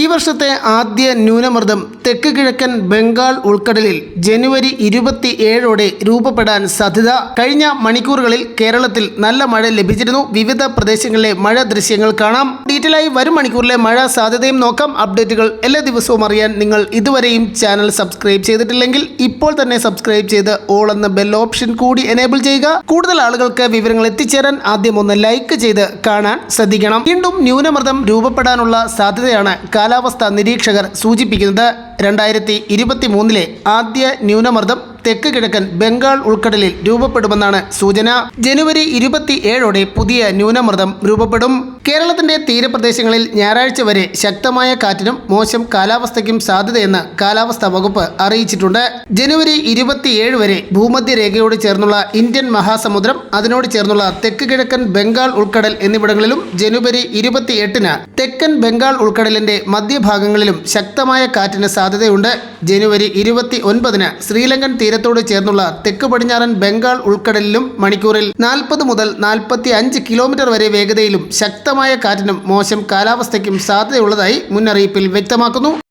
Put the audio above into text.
ഈ വർഷത്തെ ആദ്യ ന്യൂനമർദ്ദം തെക്ക് കിഴക്കൻ ബംഗാൾ ഉൾക്കടലിൽ ജനുവരി 27ഓടെ രൂപപ്പെടാൻ സാധ്യത. കഴിഞ്ഞ മണിക്കൂറുകളിൽ കേരളത്തിൽ നല്ല മഴ ലഭിച്ചിരുന്നു. വിവിധ പ്രദേശങ്ങളിലെ മഴ ദൃശ്യങ്ങൾ കാണാം. ഡീറ്റെയിലായി വരും മണിക്കൂറിലെ മഴ സാധ്യതയും നോക്കാം. അപ്ഡേറ്റുകൾ എല്ലാ ദിവസവും അറിയാൻ നിങ്ങൾ ഇതുവരെയും ചാനൽ സബ്സ്ക്രൈബ് ചെയ്തിട്ടില്ലെങ്കിൽ ഇപ്പോൾ തന്നെ സബ്സ്ക്രൈബ് ചെയ്ത് ഓൾ എന്ന ബെൽ ഓപ്ഷൻ കൂടി എനേബിൾ ചെയ്യുക. കൂടുതൽ ആളുകൾക്ക് വിവരങ്ങൾ എത്തിച്ചേരാൻ ആദ്യം ഒന്ന് ലൈക്ക് ചെയ്ത് കാണാൻ ശ്രദ്ധിക്കണം. വീണ്ടും ന്യൂനമർദ്ദം രൂപപ്പെടാനുള്ള സാധ്യതയാണ് കാലാവസ്ഥാ നിരീക്ഷകർ സൂചിപ്പിക്കുന്നത്. 2023 ആദ്യ ന്യൂനമർദ്ദം തെക്ക് കിഴക്കൻ ബംഗാൾ ഉൾക്കടലിൽ രൂപപ്പെടുമെന്നാണ് സൂചന. ജനുവരി 27ഓടെ പുതിയ ന്യൂനമർദ്ദം രൂപപ്പെടും. കേരളത്തിന്റെ തീരപ്രദേശങ്ങളിൽ ഞായറാഴ്ച വരെ ശക്തമായ കാറ്റിനും മോശം കാലാവസ്ഥയ്ക്കും സാധ്യതയെന്ന് കാലാവസ്ഥാ വകുപ്പ് അറിയിച്ചിട്ടുണ്ട്. ജനുവരി 27 വരെ ഭൂമധ്യരേഖയോട് ചേർന്നുള്ള ഇന്ത്യൻ മഹാസമുദ്രം, അതിനോട് ചേർന്നുള്ള തെക്ക് കിഴക്കൻ ബംഗാൾ ഉൾക്കടൽ എന്നിവിടങ്ങളിലും ജനുവരി 28-ന് തെക്കൻ ബംഗാൾ ഉൾക്കടലിന്റെ മധ്യഭാഗങ്ങളിലും ശക്തമായ കാറ്റിന് സാധ്യതയുണ്ട്. ജനുവരി 29-ന് ശ്രീലങ്കൻ തീരത്തോട് ചേർന്നുള്ള തെക്ക് പടിഞ്ഞാറൻ ബംഗാൾ ഉൾക്കടലിലും മണിക്കൂറിൽ 40 മുതൽ 45 കിലോമീറ്റർ വരെ വേഗതയിലും ശക്തമായ കാറ്റിനും മോശം കാലാവസ്ഥയ്ക്കും സാധ്യതയുള്ളതായി മുന്നറിയിപ്പിൽ വ്യക്തമാക്കുന്നു.